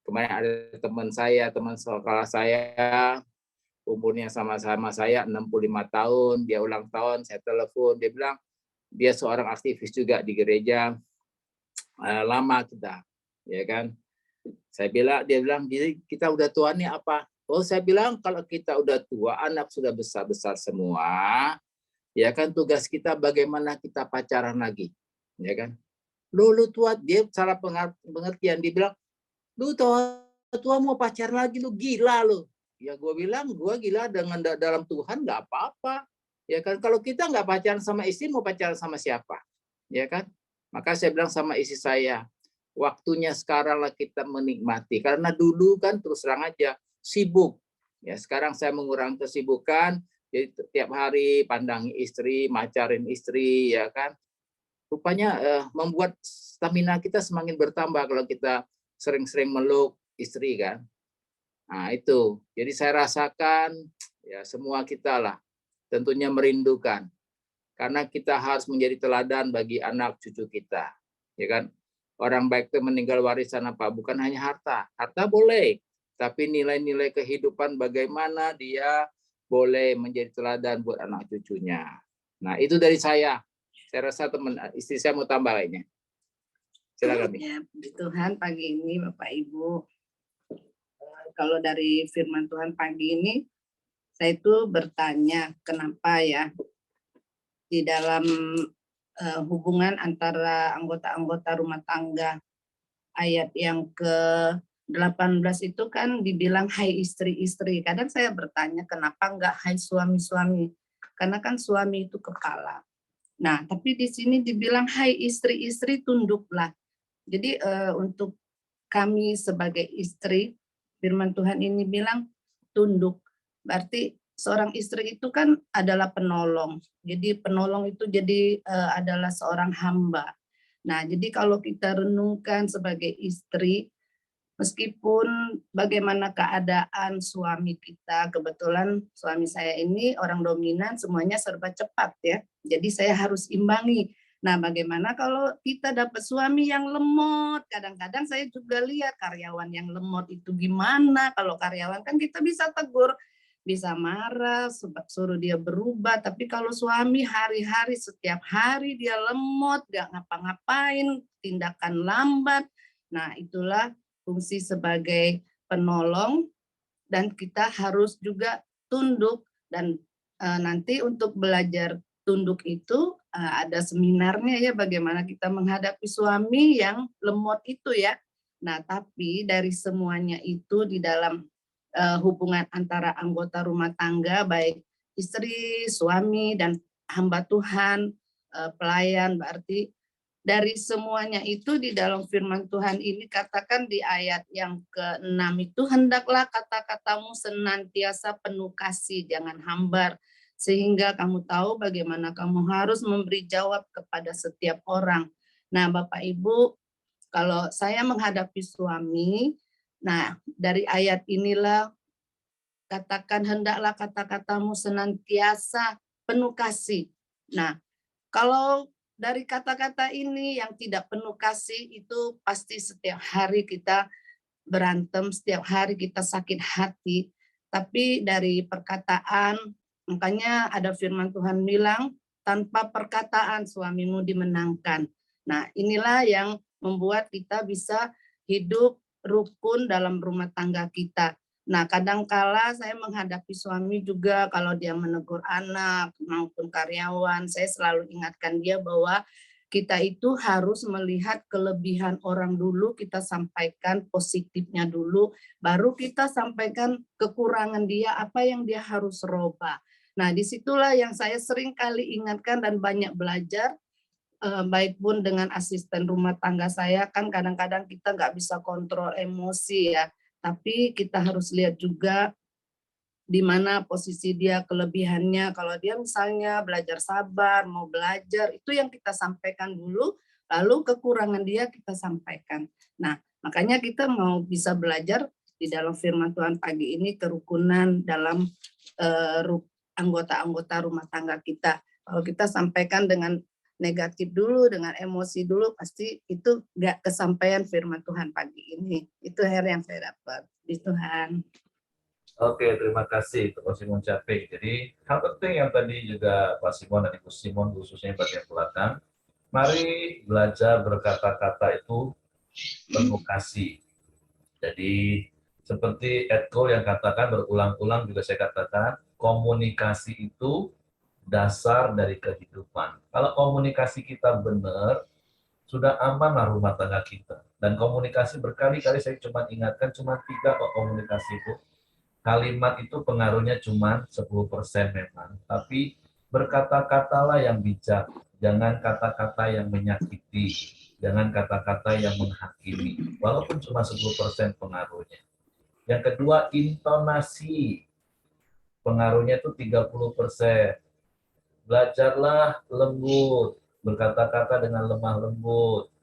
Kemarin ada teman saya, teman sekolah saya, umurnya sama-sama saya 65 tahun, dia ulang tahun, saya telepon, dia bilang dia seorang aktivis juga di gereja, lama kita, ya kan. Dia bilang, jadi kita udah tua nih apa? Oh, saya bilang kalau kita udah tua, anak sudah besar-besar semua, ya kan tugas kita bagaimana kita pacaran lagi, ya kan. Lu tua, dia salah pengertian, dia bilang, lu tua mau pacaran lagi, lu gila lu. Ya gue bilang, gue gila dengan dalam Tuhan nggak apa-apa. Ya kan, kalau kita nggak pacaran sama istri, mau pacaran sama siapa? Ya kan. Maka saya bilang sama istri saya, waktunya sekarang lah kita menikmati. Karena dulu kan terus terang aja sibuk. Ya sekarang saya mengurangi kesibukan. Jadi tiap hari pandangi istri, macarin istri, ya kan. Rupanya membuat stamina kita semakin bertambah kalau kita sering-sering meluk istri kan. Nah itu. Jadi saya rasakan ya semua kita lah tentunya merindukan. Karena kita harus menjadi teladan bagi anak cucu kita. Ya kan? Orang baik itu meninggal warisan apa? Bukan hanya harta. Harta boleh, tapi nilai-nilai kehidupan bagaimana dia boleh menjadi teladan buat anak cucunya. Nah, itu dari saya. Saya rasa teman istri saya mau tambah lainnya. Silakan. Ya, puji Tuhan pagi ini Bapak Ibu. Kalau dari firman Tuhan pagi ini, saya itu bertanya kenapa ya di dalam hubungan antara anggota-anggota rumah tangga ayat yang ke-18 itu kan dibilang hai istri-istri. Kadang saya bertanya kenapa enggak hai suami-suami? Karena kan suami itu kepala. Nah, tapi di sini dibilang hai istri-istri tunduklah. Jadi untuk kami sebagai istri, firman Tuhan ini bilang tunduk. Berarti seorang istri itu kan adalah penolong. Jadi penolong itu jadi adalah seorang hamba. Nah, jadi kalau kita renungkan sebagai istri, meskipun bagaimana keadaan suami kita, kebetulan suami saya ini orang dominan, semuanya serba cepat ya. Jadi saya harus imbangi. Nah, bagaimana kalau kita dapat suami yang lemot? Kadang-kadang saya juga lihat karyawan yang lemot itu gimana. Kalau karyawan kan kita bisa tegur, bisa marah, suruh dia berubah. Tapi kalau suami hari-hari, setiap hari dia lemot, gak ngapa-ngapain, tindakan lambat. Nah, itulah fungsi sebagai penolong, dan kita harus juga tunduk. Dan nanti untuk belajar tunduk itu ada seminarnya ya, bagaimana kita menghadapi suami yang lemot itu ya. Nah, tapi dari semuanya itu di dalam hubungan antara anggota rumah tangga, baik istri, suami, dan hamba Tuhan, pelayan, berarti dari semuanya itu di dalam firman Tuhan ini katakan di ayat yang ke-6 itu, hendaklah kata-katamu senantiasa penuh kasih, jangan hambar, sehingga kamu tahu bagaimana kamu harus memberi jawab kepada setiap orang. Nah, Bapak Ibu, kalau saya menghadapi suami, nah dari ayat inilah katakan hendaklah kata-katamu senantiasa penuh kasih. Nah, kalau dari kata-kata ini yang tidak penuh kasih itu pasti setiap hari kita berantem, setiap hari kita sakit hati. Tapi dari perkataan, makanya ada firman Tuhan bilang, tanpa perkataan suamimu dimenangkan. Nah, inilah yang membuat kita bisa hidup rukun dalam rumah tangga kita. Nah, kadangkala saya menghadapi suami juga kalau dia menegur anak maupun karyawan, saya selalu ingatkan dia bahwa kita itu harus melihat kelebihan orang dulu, kita sampaikan positifnya dulu, baru kita sampaikan kekurangan dia, apa yang dia harus rubah. Nah, disitulah yang saya sering kali ingatkan dan banyak belajar, baik pun dengan asisten rumah tangga saya, kan kadang-kadang kita nggak bisa kontrol emosi ya, tapi kita harus lihat juga di mana posisi dia, kelebihannya. Kalau dia misalnya belajar sabar, mau belajar, itu yang kita sampaikan dulu, lalu kekurangan dia kita sampaikan. Nah, makanya kita mau bisa belajar di dalam firman Tuhan pagi ini, kerukunan dalam anggota-anggota rumah tangga kita. Kalau kita sampaikan dengan negatif dulu, dengan emosi dulu, pasti itu nggak kesampaian firman Tuhan pagi ini. Itu yang saya dapat di Tuhan. Oke, terima kasih Pak Simon Capek. Jadi hal penting yang tadi juga Pak Simon dan Ibu Simon khususnya bagian belakang, mari belajar berkata-kata itu penuh kasih. Jadi seperti Ed Cole yang katakan berulang-ulang juga saya katakan, komunikasi itu dasar dari kehidupan. Kalau komunikasi kita benar, sudah amanlah rumah tangga kita. Dan komunikasi berkali-kali saya cuma ingatkan, cuma 3 kok komunikasi itu. Kalimat itu pengaruhnya cuma 10% memang, tapi berkata-katalah yang bijak, jangan kata-kata yang menyakiti, jangan kata-kata yang menghakimi, walaupun cuma 10% pengaruhnya. Yang kedua, intonasi, pengaruhnya itu 30%. Belajarlah lembut, berkata-kata dengan lemah lembut,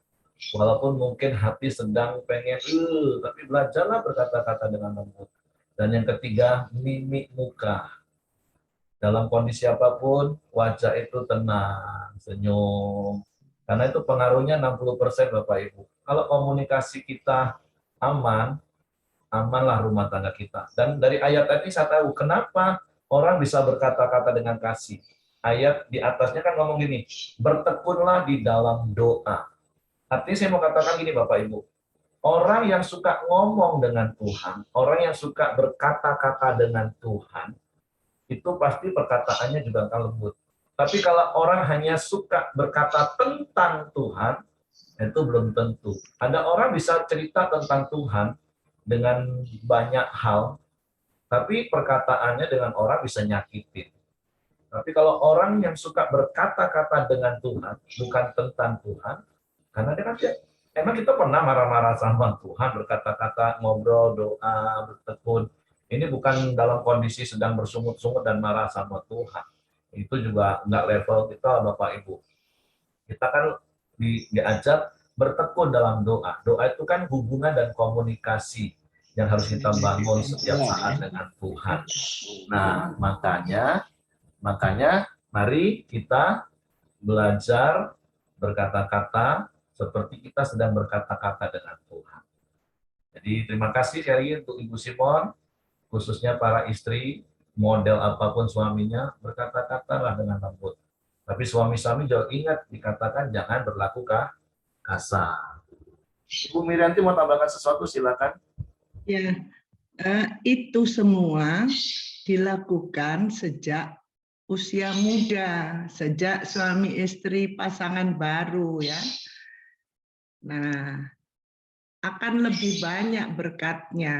walaupun mungkin hati sedang pengen, tapi belajarlah berkata-kata dengan lembut. Dan yang ketiga, mimik muka. Dalam kondisi apapun, wajah itu tenang, senyum. Karena itu pengaruhnya 60% Bapak Ibu. Kalau komunikasi kita aman, amanlah rumah tangga kita. Dan dari ayat tadi saya tahu kenapa orang bisa berkata-kata dengan kasih. Ayat di atasnya kan ngomong gini, bertekunlah di dalam doa. Artinya saya mau katakan gini Bapak Ibu, orang yang suka ngomong dengan Tuhan, orang yang suka berkata-kata dengan Tuhan, itu pasti perkataannya juga akan lembut. Tapi kalau orang hanya suka berkata tentang Tuhan, itu belum tentu. Ada orang bisa cerita tentang Tuhan dengan banyak hal, tapi perkataannya dengan orang bisa nyakitin. Tapi kalau orang yang suka berkata-kata dengan Tuhan, bukan tentang Tuhan, karena dia kan emang kita pernah marah-marah sama Tuhan, berkata-kata, ngobrol, doa, bertekun. Ini bukan dalam kondisi sedang bersungut-sungut dan marah sama Tuhan. Itu juga nggak level kita, Bapak Ibu. Kita kan diajak bertekun dalam doa. Doa itu kan hubungan dan komunikasi yang harus kita bangun setiap saat dengan Tuhan. Nah, makanya mari kita belajar berkata-kata seperti kita sedang berkata-kata dengan Tuhan. Jadi terima kasih sekali untuk Ibu Simon, khususnya para istri, model apapun suaminya, berkata-katalah dengan lembut. Tapi suami-suami juga ingat, dikatakan jangan berlaku kasar. Ibu Mirianti mau tambahkan sesuatu, silakan. Ya, itu semua dilakukan sejak usia muda, sejak suami istri pasangan baru ya. Nah, akan lebih banyak berkatnya.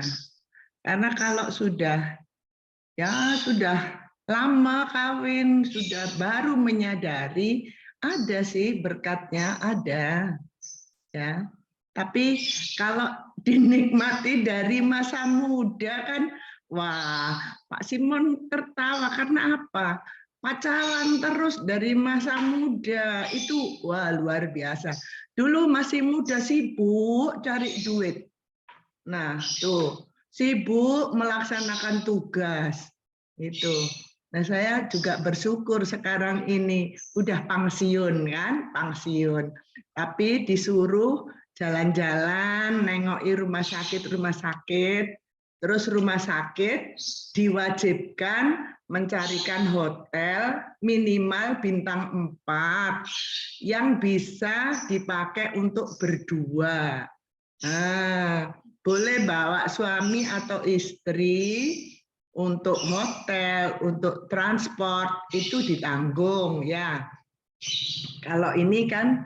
Karena kalau sudah lama kawin, sudah baru menyadari, ada sih berkatnya, ada. Ya. Tapi kalau dinikmati dari masa muda kan, wah, Pak Simon tertawa karena apa? Pacaran terus dari masa muda itu, wah luar biasa. Dulu masih muda sibuk cari duit. Nah, tuh sibuk melaksanakan tugas itu. Nah, saya juga bersyukur sekarang ini udah pensiun kan, pensiun. Tapi disuruh jalan-jalan, nengoki rumah sakit, terus rumah sakit diwajibkan mencarikan hotel minimal bintang 4 yang bisa dipakai untuk berdua. Nah, boleh bawa suami atau istri untuk hotel, untuk transport itu ditanggung ya. Kalau ini kan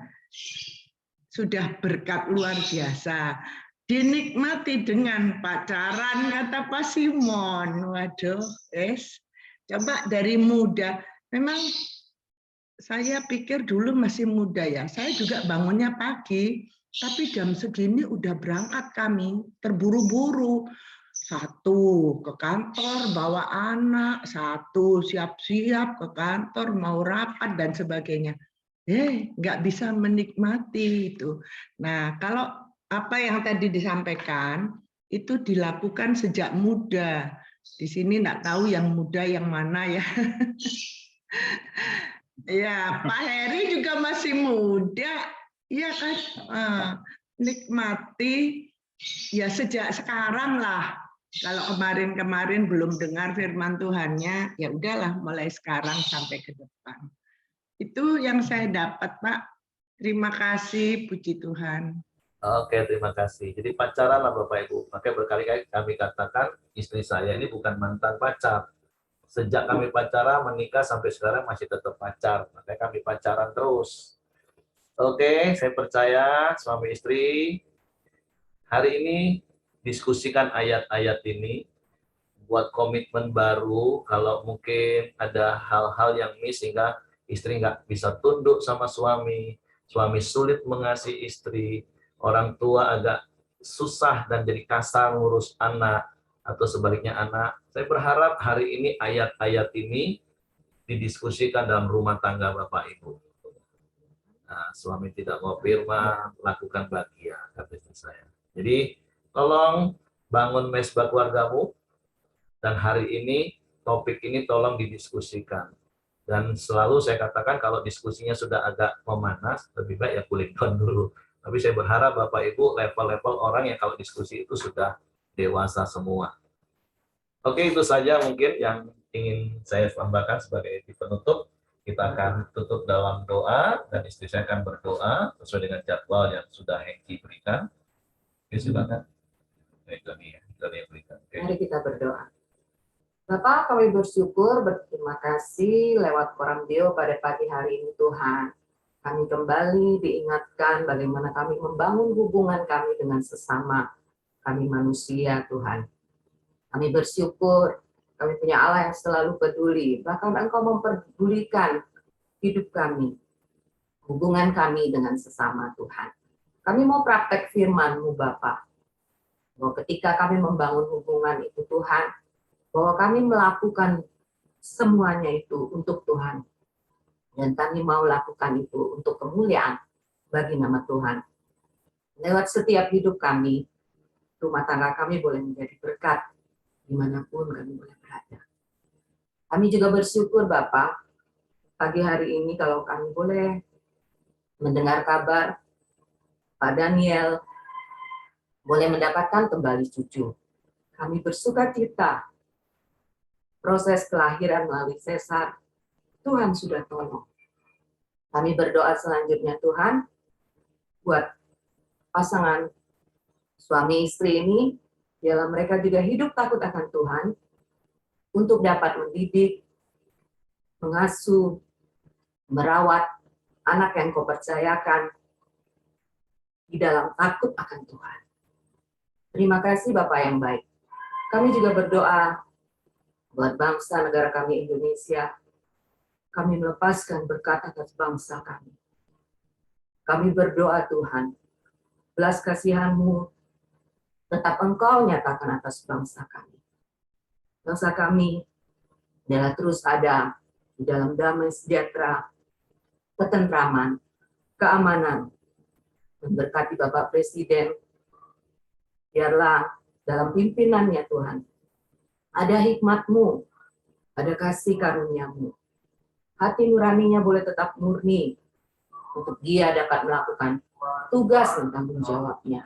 sudah berkat luar biasa. Dinikmati dengan pacaran kata Pak Simon. Waduh, coba dari muda. Memang saya pikir dulu masih muda ya. Saya juga bangunnya pagi, tapi jam segini udah berangkat kami, terburu-buru. Satu ke kantor bawa anak, satu siap-siap ke kantor mau rapat dan sebagainya. Nggak bisa menikmati itu. Nah, kalau apa yang tadi disampaikan itu dilakukan sejak muda. Di sini nggak tahu yang muda yang mana ya. Ya, Pak Heri juga masih muda, ya kan? Nikmati ya sejak sekarang lah. Kalau kemarin-kemarin belum dengar firman Tuhannya, ya udahlah mulai sekarang sampai ke depan. Itu yang saya dapat, Pak. Terima kasih, puji Tuhan. Oke, terima kasih. Jadi pacaran lah Bapak Ibu. Makanya berkali-kali kami katakan istri saya ini bukan mantan pacar. Sejak kami pacaran, menikah sampai sekarang masih tetap pacar. Makanya kami pacaran terus. Oke, saya percaya suami istri hari ini diskusikan ayat-ayat ini, buat komitmen baru. Kalau mungkin ada hal-hal yang miss sehingga istri nggak bisa tunduk sama suami, suami sulit mengasihi istri, orang tua agak susah dan jadi kasar ngurus anak, atau sebaliknya anak. Saya berharap hari ini ayat-ayat ini didiskusikan dalam rumah tangga Bapak Ibu. Nah, suami tidak mau firman, lakukan bagian, kata istri saya. Jadi, tolong bangun mesbah keluargamu, dan hari ini, topik ini tolong didiskusikan. Dan selalu saya katakan kalau diskusinya sudah agak memanas, lebih baik ya cooling down dulu. Tapi saya berharap Bapak Ibu level-level orang yang kalau diskusi itu sudah dewasa semua. Oke, itu saja mungkin yang ingin saya tambahkan sebagai penutup. Kita akan tutup dalam doa, dan istri saya akan berdoa sesuai dengan jadwal yang sudah Hengki berikan. Oke, silakan. Mari kita berdoa. Bapak, kami bersyukur, berterima kasih lewat koran Deo pada pagi hari ini Tuhan. Kami kembali diingatkan bagaimana kami membangun hubungan kami dengan sesama kami manusia Tuhan. Kami bersyukur kami punya Allah yang selalu peduli, bahkan Engkau memperdulikan hidup kami, hubungan kami dengan sesama Tuhan. Kami mau praktek firman-Mu Bapa, bahwa ketika kami membangun hubungan itu Tuhan, bahwa kami melakukan semuanya itu untuk Tuhan. Dan kami mau lakukan itu untuk kemuliaan bagi nama Tuhan. Lewat setiap hidup kami, rumah tangga kami boleh menjadi berkat dimanapun kami boleh berada. Kami juga bersyukur Bapak, pagi hari ini kalau kami boleh mendengar kabar Pak Daniel boleh mendapatkan kembali cucu. Kami bersuka cita. Proses kelahiran melalui sesar, Tuhan sudah tolong. Kami berdoa selanjutnya Tuhan, buat pasangan suami istri ini, biarlah mereka juga hidup takut akan Tuhan, untuk dapat mendidik, mengasuh, merawat anak yang Kau percayakan di dalam takut akan Tuhan. Terima kasih Bapak yang baik. Kami juga berdoa buat bangsa negara kami Indonesia. Kami melepaskan berkat atas bangsa kami. Kami berdoa Tuhan, belas kasihan-Mu tetap Engkau nyatakan atas bangsa kami. Bangsa kami adalah terus ada di dalam damai sejahtera, ketentraman, keamanan. Memberkati Bapak Presiden, biarlah dalam pimpinannya Tuhan, ada hikmat-Mu, ada kasih karunia-Mu. Hati nuraninya boleh tetap murni, untuk dia dapat melakukan tugas dan tanggung jawabnya.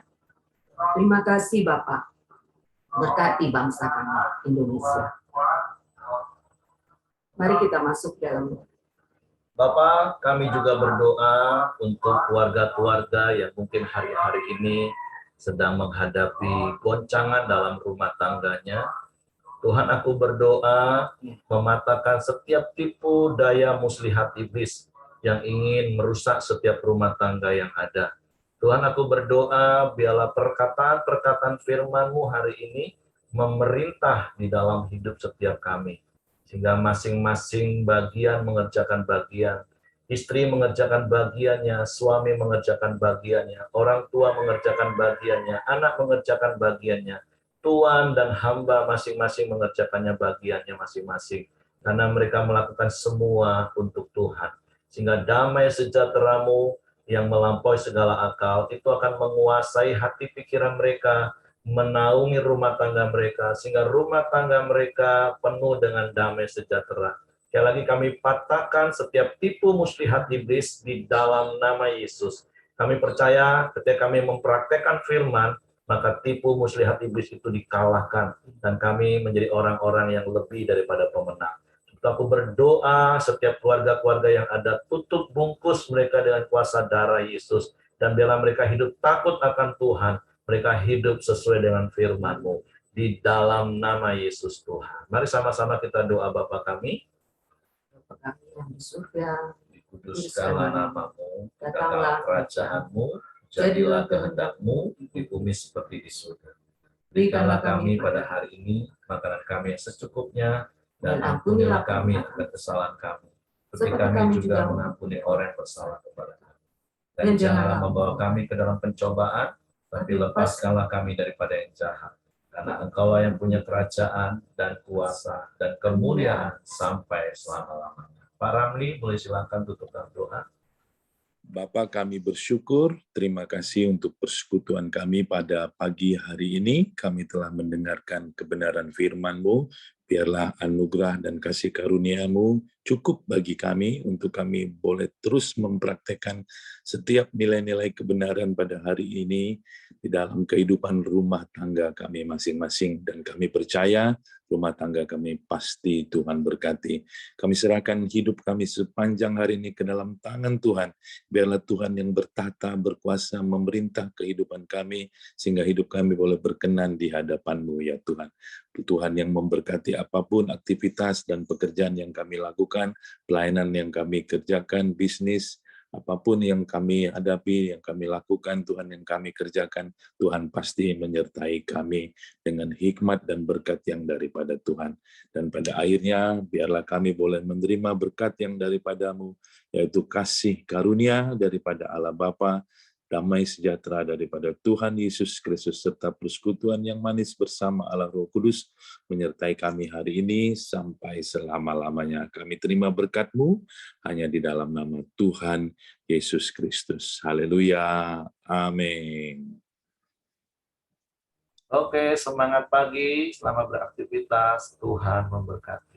Terima kasih Bapak, berkati bangsa kami, Indonesia. Mari kita masuk dalam. Bapak, kami juga berdoa untuk keluarga-keluarga yang mungkin hari-hari ini sedang menghadapi goncangan dalam rumah tangganya. Tuhan, aku berdoa mematahkan setiap tipu daya muslihat iblis yang ingin merusak setiap rumah tangga yang ada. Tuhan, aku berdoa biarlah perkataan-perkataan firman-Mu hari ini memerintah di dalam hidup setiap kami. Sehingga masing-masing bagian mengerjakan bagian. Istri mengerjakan bagiannya, suami mengerjakan bagiannya, orang tua mengerjakan bagiannya, anak mengerjakan bagiannya. Tuan dan hamba masing-masing mengerjakannya bagiannya masing-masing. Karena mereka melakukan semua untuk Tuhan. Sehingga damai sejahtera-Mu yang melampaui segala akal, itu akan menguasai hati pikiran mereka, menaungi rumah tangga mereka, sehingga rumah tangga mereka penuh dengan damai sejahtera. Sekali lagi kami patahkan setiap tipu muslihat iblis di dalam nama Yesus. Kami percaya ketika kami mempraktekkan firman, maka tipu muslihat iblis itu dikalahkan, dan kami menjadi orang-orang yang lebih daripada pemenang. Aku berdoa setiap keluarga-keluarga yang ada, tutup bungkus mereka dengan kuasa darah Yesus, dan biarlah mereka hidup takut akan Tuhan. Mereka hidup sesuai dengan firman-Mu. Di dalam nama Yesus Tuhan. Mari sama-sama kita doa Bapa kami. Bapa kami yang di surga, Kuduskanlah nama-Mu, datanglah kerajaan-Mu, jadilah kehendak-Mu di bumi seperti di surga. Berikanlah kami pada hari ini makanan kami yang secukupnya, dan ampunilah kami akan kesalahan kami. Seperti kami juga mengampuni orang yang bersalah kepada kami. Dan janganlah membawa kami ke dalam pencobaan, tapi lepaskanlah kami daripada yang jahat. Karena Engkaulah yang punya kerajaan dan kuasa dan kemuliaan sampai selama-lamanya. Pak Ramli, boleh silakan tutupkan doa. Bapa, kami bersyukur, terima kasih untuk persekutuan kami pada pagi hari ini. Kami telah mendengarkan kebenaran firman-Mu. Biarlah anugerah dan kasih karunia-Mu cukup bagi kami untuk kami boleh terus mempraktekkan setiap nilai-nilai kebenaran pada hari ini di dalam kehidupan rumah tangga kami masing-masing. Dan kami percaya rumah tangga kami pasti Tuhan berkati. Kami serahkan hidup kami sepanjang hari ini ke dalam tangan Tuhan. Biarlah Tuhan yang bertata, berkuasa, memerintah kehidupan kami, sehingga hidup kami boleh berkenan di hadapan-Mu ya Tuhan. Tuhan yang memberkati apapun aktivitas dan pekerjaan yang kami lakukan, pelayanan yang kami kerjakan, bisnis, apapun yang kami hadapi, yang kami lakukan, Tuhan yang kami kerjakan, Tuhan pasti menyertai kami dengan hikmat dan berkat yang daripada Tuhan. Dan pada akhirnya, biarlah kami boleh menerima berkat yang daripada-Mu, yaitu kasih karunia daripada Allah Bapa, damai sejahtera daripada Tuhan Yesus Kristus serta persekutuan yang manis bersama Allah Roh Kudus menyertai kami hari ini sampai selama-lamanya. Kami terima berkat-Mu hanya di dalam nama Tuhan Yesus Kristus. Haleluya. Amin. Oke, semangat pagi, selamat beraktivitas, Tuhan memberkati.